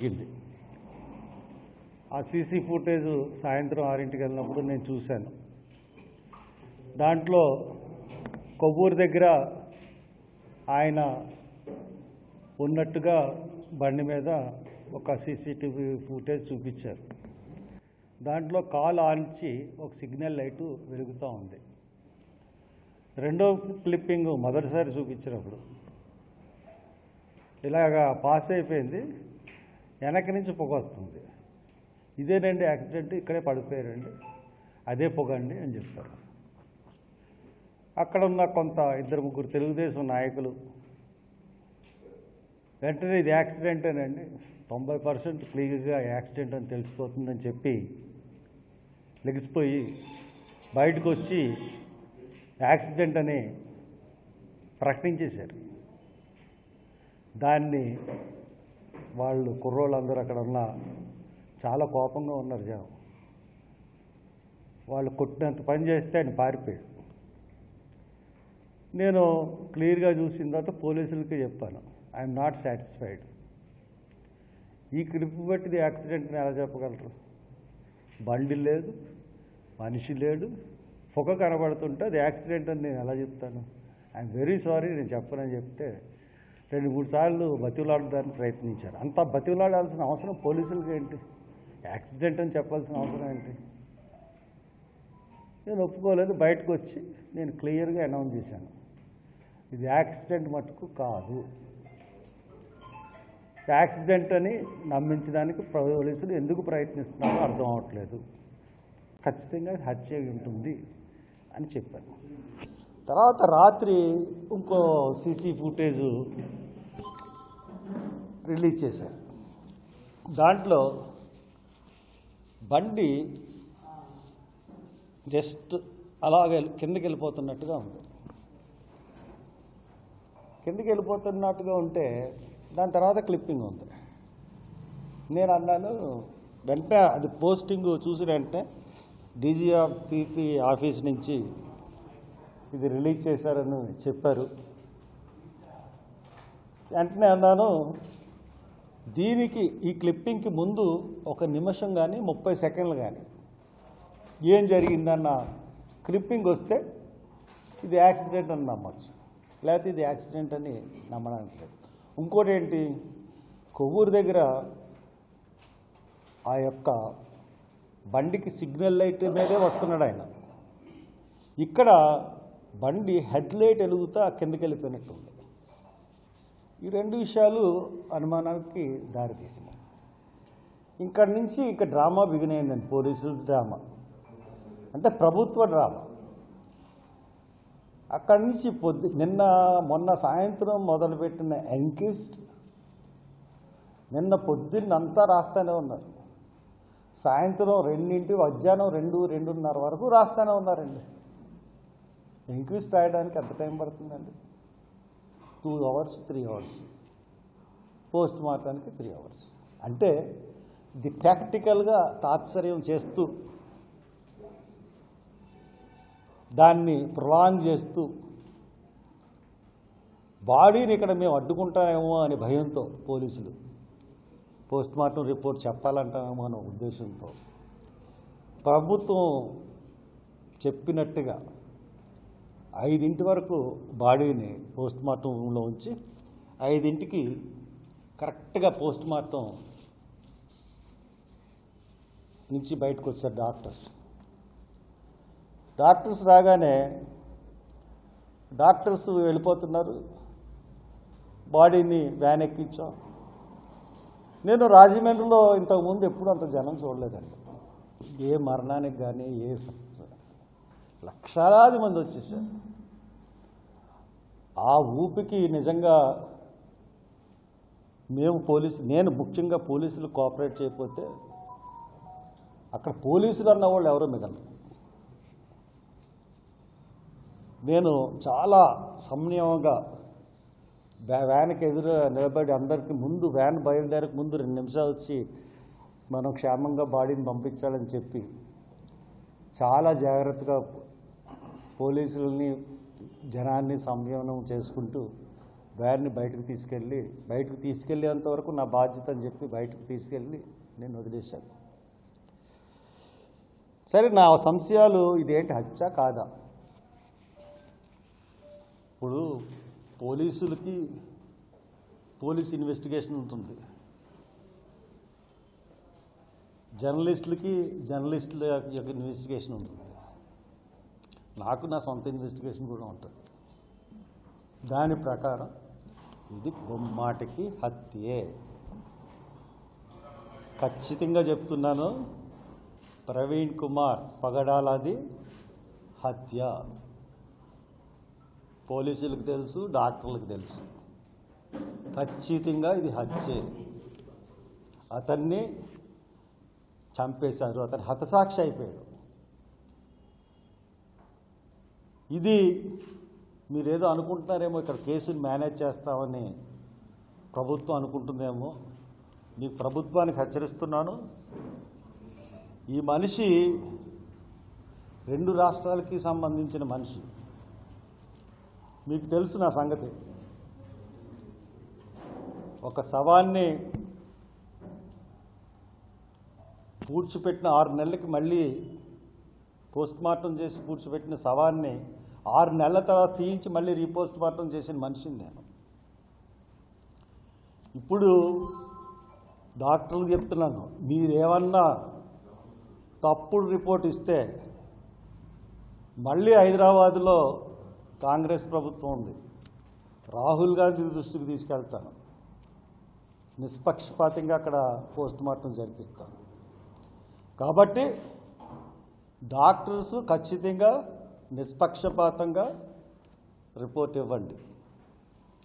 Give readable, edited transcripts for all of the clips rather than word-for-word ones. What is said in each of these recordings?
జరిగింది. ఆ CC footage సాయంత్రం 6ంటికి వెళ్ళినప్పుడు నేను చూశాను. దాంట్లో కొవ్వూరు దగ్గర ఆయన ఉన్నట్టుగా బండి మీద ఒక సీసీటీవీ ఫుటేజ్ చూపించారు. దాంట్లో కాల్ ఆల్చి ఒక సిగ్నల్ లైటు వెలుగుతూ ఉంది. రెండో క్లిప్పింగ్ మొదటిసారి చూపించినప్పుడు ఇలాగా పాస్ అయిపోయింది, వెనక నుంచి పొగ వస్తుంది. ఇదేనండి యాక్సిడెంట్, ఇక్కడే పడిపోయారండి, అదే పొగ అండి అని చెప్తారు. అక్కడ ఉన్న కొంత 2-3 తెలుగుదేశం నాయకులు వెంటనే ఇది యాక్సిడెంటేనండి, 90% క్లియర్గా యాక్సిడెంట్ అని తెలిసిపోతుందని చెప్పి లెగిసిపోయి బయటకు వచ్చి యాక్సిడెంట్ అని ప్రకటించేశారు. దాన్ని వాళ్ళు కుర్రోళ్ళందరూ అక్కడ ఉన్న చాలా కోపంగా ఉన్నారు జనం. వాళ్ళు కొట్టినంత పని చేస్తే ఆయన పారిపోయాడు. నేను క్లియర్గా చూసిన తర్వాత పోలీసులకి చెప్పాను, ఐఎమ్ నాట్ సాటిస్ఫైడ్. ఈ క్లిప్ బట్టి యాక్సిడెంట్ని ఎలా చెప్పగలరు? బండి లేదు, మనిషి లేడు, పొగ కనబడుతుంటే అది యాక్సిడెంట్ అని నేను ఎలా చెప్తాను? ఐఎమ్ వెరీ సారీ, నేను చెప్పనని చెప్తే 2-3 సార్లు బతిలాడడానికి ప్రయత్నించారు. అంత బతిలాడాల్సిన అవసరం పోలీసులకి ఏంటి? యాక్సిడెంట్ అని చెప్పాల్సిన అవసరం ఏంటి? నేను ఒప్పుకోలేదు. బయటకు వచ్చి నేను క్లియర్గా అనౌన్స్ చేశాను, ఇది యాక్సిడెంట్ మటుకు కాదు. యాక్సిడెంట్ అని నమ్మించడానికి పోలీసులు ఎందుకు ప్రయత్నిస్తున్నారో అర్థం అవ్వట్లేదు. ఖచ్చితంగా హత్య ఉంటుంది అని చెప్పాను. తర్వాత రాత్రి ఇంకో సీసీ ఫుటేజ్ రిలీజ్ చేశారు. దాంట్లో బండి జస్ట్ అలాగే కిందకి వెళ్ళిపోతున్నట్టుగా ఉంది. కిందకి వెళ్ళిపోతున్నట్టుగా ఉంటే దాని తర్వాత క్లిప్పింగ్ ఉంది. నేను అన్నాను, వెంటనే అది పోస్టింగ్ చూసిన వెంటనే డీజీపీ ఆఫీస్ నుంచి ఇది రిలీజ్ చేశారని చెప్పారు. వెంటనే అన్నాను, దీనికి ఈ క్లిప్పింగ్కి ముందు 1 నిమిషం కానీ 30 సెకండ్లు కానీ ఏం జరిగిందన్న క్లిప్పింగ్ వస్తే ఇది యాక్సిడెంట్ అని నమ్మచ్చు, లేకపోతే ఇది యాక్సిడెంట్ అని నమ్మడానికి లేదు. ఇంకోటి ఏంటి, కొవ్వూరు దగ్గర ఆ యొక్క బండికి సిగ్నల్ లైట్ మీదే వస్తున్నాడు ఆయన. ఇక్కడ బండి హెడ్ లైట్ వెలుగుతా కిందకి వెళ్ళిపోయినట్టు ఉంది. ఈ 2 విషయాలు అనుమానానికి దారితీసినాయి. ఇక్కడి నుంచి ఇక డ్రామా బిగినైందండి. పోలీసుల డ్రామా అంటే ప్రభుత్వ డ్రామా. అక్కడి నుంచి మొన్న సాయంత్రం మొదలుపెట్టిన ఎంక్విస్ట్ నిన్న పొద్దున్నంతా రాస్తూనే ఉన్నారు. సాయంత్రం 2 మధ్యాహ్నం 2-2:30 వరకు రాస్తూనే ఉన్నారండి. ఎంక్విస్ట్ రాయడానికి ఎంత టైం పడుతుందండి? 2 hours 3 hours, పోస్ట్ మార్టానికి 3 hours. అంటే ఇది టాక్టికల్గా తాత్సర్యం చేస్తూ దాన్ని ప్రొలాంగ్ చేస్తూ బాడీని ఇక్కడ మేము అడ్డుకుంటామేమో అనే భయంతో పోలీసులు పోస్ట్ మార్టం రిపోర్ట్ చెప్పాలంటామేమో అనే ఉద్దేశంతో ప్రభుత్వం చెప్పినట్టుగా 5 వరకు బాడీని పోస్ట్ మార్టం రూమ్లో ఉంచి 5కి కరెక్ట్గా పోస్ట్ మార్టం నుంచి బయటకు వచ్చారు డాక్టర్స్ రాగానే డాక్టర్స్ వెళ్ళిపోతున్నారు. బాడీని వ్యాన్ ఎక్కించాం. నేను రాజమండ్రిలో ఇంతకుముందు ఎప్పుడు అంత జనం చూడలేదండి. ఏ మరణానికి కానీ లక్షలాది మంది వచ్చేసారు. ఆ ఊపికి నిజంగా నేను ముఖ్యంగా పోలీసులు కోఆపరేట్ చేయకపోతే అక్కడ పోలీసులు అన్న వాళ్ళు ఎవరో మిగలరు. నేను చాలా సంయమంగా వ్యాన్కి ఎదురు నిలబడి అందరికీ ముందు వ్యాన్ బయలుదేరక ముందు 2 నిమిషాలు వచ్చి మనం క్షేమంగా బాడీని పంపించాలని చెప్పి చాలా జాగ్రత్తగా పోలీసులని జనాన్ని సంయమనం చేసుకుంటూ వ్యాన్ని బయటకు తీసుకెళ్ళేంత వరకు నా బాధ్యత అని చెప్పి బయటకు తీసుకెళ్ళి నేను వదిలేశాను. సరే, నా సంశయాలు ఇదేంటి హత్య కాదా? ఇప్పుడు పోలీసులకి పోలీస్ ఇన్వెస్టిగేషన్ ఉంటుంది, జర్నలిస్టుల యొక్క ఇన్వెస్టిగేషన్ ఉంటుంది, నాకు నా సొంత ఇన్వెస్టిగేషన్ కూడా ఉంటుంది. దాని ప్రకారం ఇది బొమ్మాటికి హత్యే. ఖచ్చితంగా చెప్తున్నాను, ప్రవీణ్ కుమార్ పగడాలది హత్య. పోలీసులకు తెలుసు, డాక్టర్లకు తెలుసు, ఖచ్చితంగా ఇది హత్యే. అతన్ని చంపేశారు, అతను హతసాక్షి అయిపోయాడు. ఇది మీరేదో అనుకుంటున్నారేమో, ఇక్కడ కేసుని మేనేజ్ చేస్తామని ప్రభుత్వం అనుకుంటుందేమో. మీకు ప్రభుత్వానికి హెచ్చరిస్తున్నాను, ఈ మనిషి 2 రాష్ట్రాలకి సంబంధించిన మనిషి. మీకు తెలుసు నా సంగతి. ఒక శవాన్ని పూడ్చిపెట్టిన 6 నెలలకి మళ్ళీ పోస్ట్మార్టం చేసి పూడ్చిపెట్టిన శవాన్ని 6 నెలల తర్వాత తీయించి మళ్ళీ రీపోస్ట్మార్టం చేసిన మనిషిని నేను. ఇప్పుడు డాక్టర్లు చెప్తున్నాను, మీరేమన్నా తప్పుడు రిపోర్ట్ ఇస్తే మళ్ళీ హైదరాబాద్లో కాంగ్రెస్ ప్రభుత్వం ఉంది, రాహుల్ గాంధీ దృష్టికి తీసుకెళ్తాను, నిష్పక్షపాతంగా అక్కడ పోస్ట్మార్టం జరిపిస్తాను. కాబట్టి డాక్టర్స్ ఖచ్చితంగా నిష్పక్షపాతంగా రిపోర్ట్ ఇవ్వండి.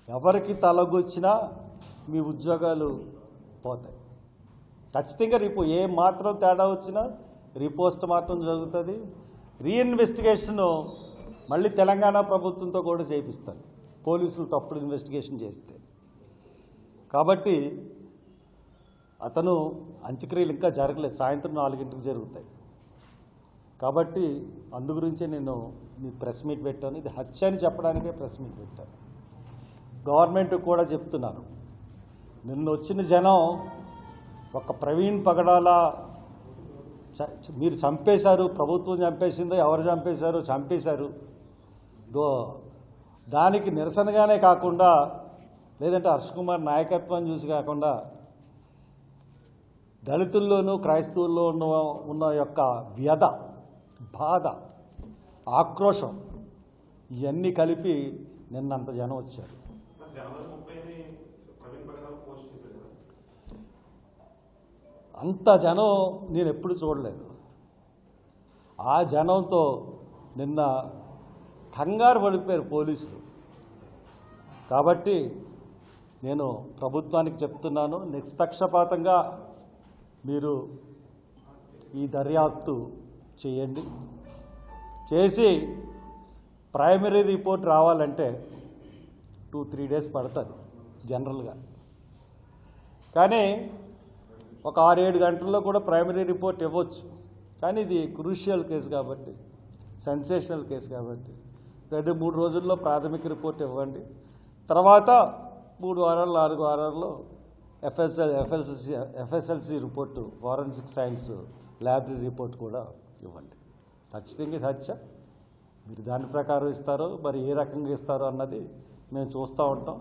ఎవరికి తలగొచ్చినా మీ ఉద్యోగాలు పోతాయి. ఖచ్చితంగా ఏ మాత్రం తేడా వచ్చినా రీపోస్ట్మార్టం జరుగుతుంది. రీఇన్వెస్టిగేషన్ మళ్ళీ తెలంగాణ ప్రభుత్వంతో కూడా చేయిస్తాను, పోలీసులు తప్పుడు ఇన్వెస్టిగేషన్ చేస్తే. కాబట్టి అతను అంత్యక్రియలు ఇంకా జరగలేదు, సాయంత్రం 4 గంటలకు జరుగుతాయి. కాబట్టి అందు గురించే నేను మీ ప్రెస్ మీట్ పెట్టాను. ఇది హత్య అని చెప్పడానికే ప్రెస్ మీట్ పెట్టాను. గవర్నమెంట్ కూడా చెప్తున్నాను, నిన్న వచ్చిన జనం ఒక ప్రవీణ్ పగడాల మీరు చంపేశారు, ప్రభుత్వం చంపేసిందో ఎవరు చంపేశారో చంపేశారు, దానికి నిరసనగానే కాకుండా, లేదంటే హర్ష్ కుమార్ నాయకత్వం చూసి కాకుండా, దళితుల్లోనూ క్రైస్తవుల్లో ఉన్న యొక్క వ్యధ, బాధ, ఆక్రోశం ఇవన్నీ కలిపి నిన్నంత జనం వచ్చారు. అంత జనం నేను ఎప్పుడు చూడలేదు. ఆ జనంతో నిన్న కంగారు పడిపోయారు పోలీసులు. కాబట్టి నేను ప్రభుత్వానికి చెప్తున్నాను, నిష్పక్షపాతంగా మీరు ఈ దర్యాప్తు చేయండి. చేసి ప్రైమరీ రిపోర్ట్ రావాలంటే 2-3 డేస్ పడుతుంది జనరల్గా. కానీ ఒక 6-7 గంటల్లో కూడా ప్రైమరీ రిపోర్ట్ ఇవ్వచ్చు. కానీ ఇది క్రూషియల్ కేసు కాబట్టి, సెన్సేషనల్ కేసు కాబట్టి 2-3 రోజుల్లో ప్రాథమిక రిపోర్ట్ ఇవ్వండి. తర్వాత 3 వారాలు 4 వారాల్లో FSLC report, forensic science laboratory report కూడా ఇవ్వండి. ఖచ్చితంగా ఇది హత్య. మీరు దాని ప్రకారం ఇస్తారో మరి ఏ రకంగా ఇస్తారో అన్నది మేము చూస్తూ ఉంటాం.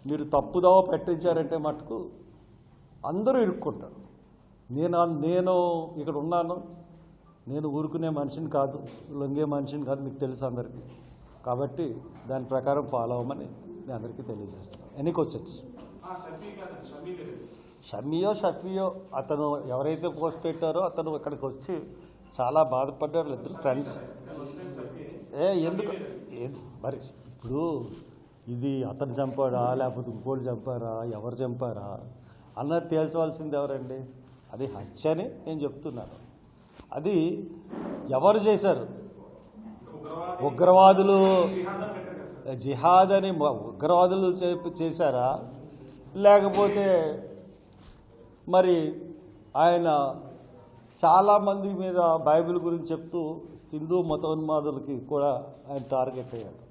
మీరు తప్పుదోవ పెట్టించారంటే మటుకు అందరూ ఇరుక్కుంటారు. నేను ఇక్కడ ఉన్నాను, నేను ఊరుకునే మనిషిని కాదు, లొంగే మనిషిని కాదు, మీకు తెలుసు అందరికీ. కాబట్టి దాని ప్రకారం ఫాలో అవ్వమని నేను అందరికీ తెలియజేస్తాను. Any questions? షఫియో అతను ఎవరైతే పోస్ట్ పెట్టారో అతను ఇక్కడికి వచ్చి చాలా బాధపడ్డారు. ఇద్దరు ఫ్రెండ్స్. ఎందుకు మరి ఇప్పుడు ఇది అతను చంపాడా లేకపోతే ఇంకోటి చంపారా, ఎవరు చంపారా అన్నది తేల్చవలసింది ఎవరండి? అది హత్య అని నేను చెప్తున్నాను. అది ఎవరు చేశారు? ఉగ్రవాదులు, జిహాద్ అని ఉగ్రవాదులు చేశారా, లేకపోతే మరి ఆయన చాలామంది మీద బైబిల్ గురించి చెప్తూ హిందూ మతోన్మాదులకి కూడా ఆయన టార్గెట్ అయ్యాడు.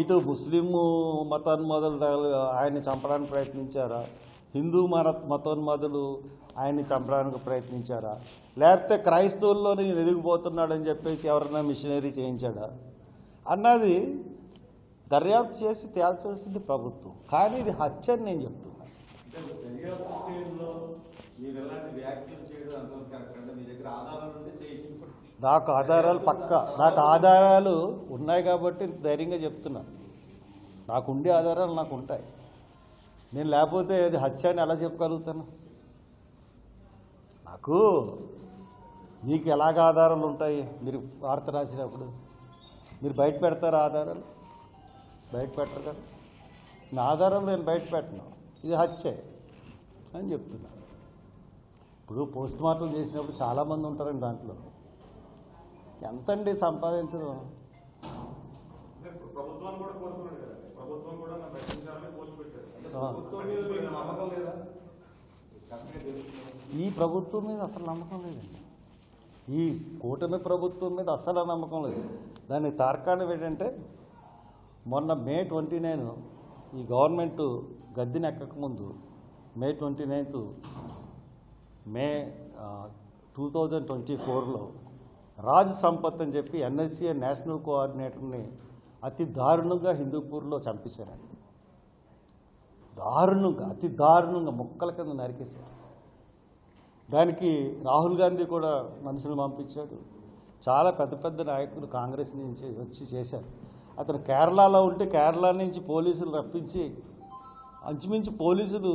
ఇటు ముస్లిం మతోన్మాదులు ఆయన్ని చంపడానికి ప్రయత్నించారా, హిందూ మతోన్మాదులు ఆయన్ని చంపడానికి ప్రయత్నించారా, లేకపోతే క్రైస్తవుల్లోని ఎదిగిపోతున్నాడని చెప్పేసి ఎవరైనా మిషనరీ చేయించాడా అన్నది దర్యాప్తు చేసి తేల్చాల్సింది ప్రభుత్వం. కానీ ఇది హత్య అని నేను చెప్తున్నాను. నాకు ఆధారాలు నాకు ఆధారాలు ఉన్నాయి కాబట్టి ధైర్యంగా చెప్తున్నాను. నాకు ఉండే ఆధారాలు నాకు ఉంటాయి. నేను లేకపోతే అది హత్య అని ఎలా చెప్పగలుగుతాను? నాకు మీకు ఎలాగ ఆధారాలు ఉంటాయి? మీరు వార్త రాసినప్పుడు మీరు బయట పెడతారా ఆధారాలు? బయట పెట్టరు కదా. నా ఆధారాలు నేను బయట పెట్టను, ఇది హత్యే అని చెప్తున్నాను. ఇప్పుడు పోస్ట్ మార్టం చేసినప్పుడు చాలామంది ఉంటారండి. దాంట్లో ఎంతండి సంపాదించడం? ఈ ప్రభుత్వం మీద అసలు నమ్మకం లేదండి. ఈ కూటమి ప్రభుత్వం మీద అసలు నమ్మకం లేదు. దానికి తార్కాణం ఏంటంటే, మొన్న మే 29 ఈ గవర్నమెంట్ గద్దెనెక్కకముందు మే 29 మే 2024లో రాజ్ సంపత్ అని చెప్పి ఎన్ఎస్సీ నేషనల్ కోఆర్డినేటర్ని అతి దారుణంగా హిందూపూర్లో చంపేశారండి. దారుణంగా, అతి దారుణంగా ముక్కల కింద నరికేశారు. దానికి రాహుల్ గాంధీ కూడా మనుషులు పంపించాడు. చాలా పెద్ద పెద్ద నాయకులు కాంగ్రెస్ నుంచి వచ్చి చేశారు. అతను కేరళలో ఉంటే కేరళ నుంచి పోలీసులు రప్పించి అంచుమించు పోలీసులు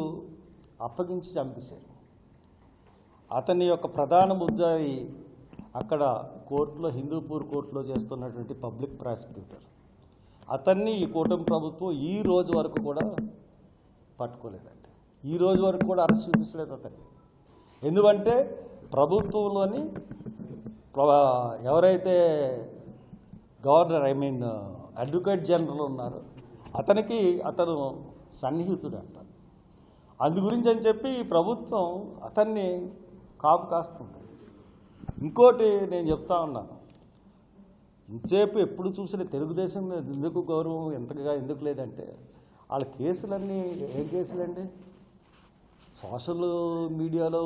అప్పగించి చంపేశారు. అతని యొక్క ప్రధాన ముద్దాయి అక్కడ కోర్టులో, హిందూపూర్ కోర్టులో చేస్తున్నటువంటి పబ్లిక్ ప్రాసిక్యూటర్. అతన్ని ఈ కూటమి ప్రభుత్వం ఈ రోజు వరకు కూడా పట్టుకోలేదండి. ఈ రోజు వరకు కూడా అరెస్ట్ చూపించలేదు అతన్ని. ఎందుకంటే ప్రభుత్వంలోని ఎవరైతే గవర్నర్ అడ్వకేట్ జనరల్ ఉన్నారో అతను సన్నిహితుడు అంట. అందు గురించి అని చెప్పి ఈ ప్రభుత్వం అతన్ని కాపు కాస్తుంది. ఇంకోటి నేను చెప్తా ఉన్నాను, ఇంతసేపు ఎప్పుడు చూసిన తెలుగుదేశం మీద ఎందుకు గౌరవం ఎంతగా ఎందుకు లేదంటే, వాళ్ళ కేసులన్నీ ఏం కేసులండి? సోషల్ మీడియాలో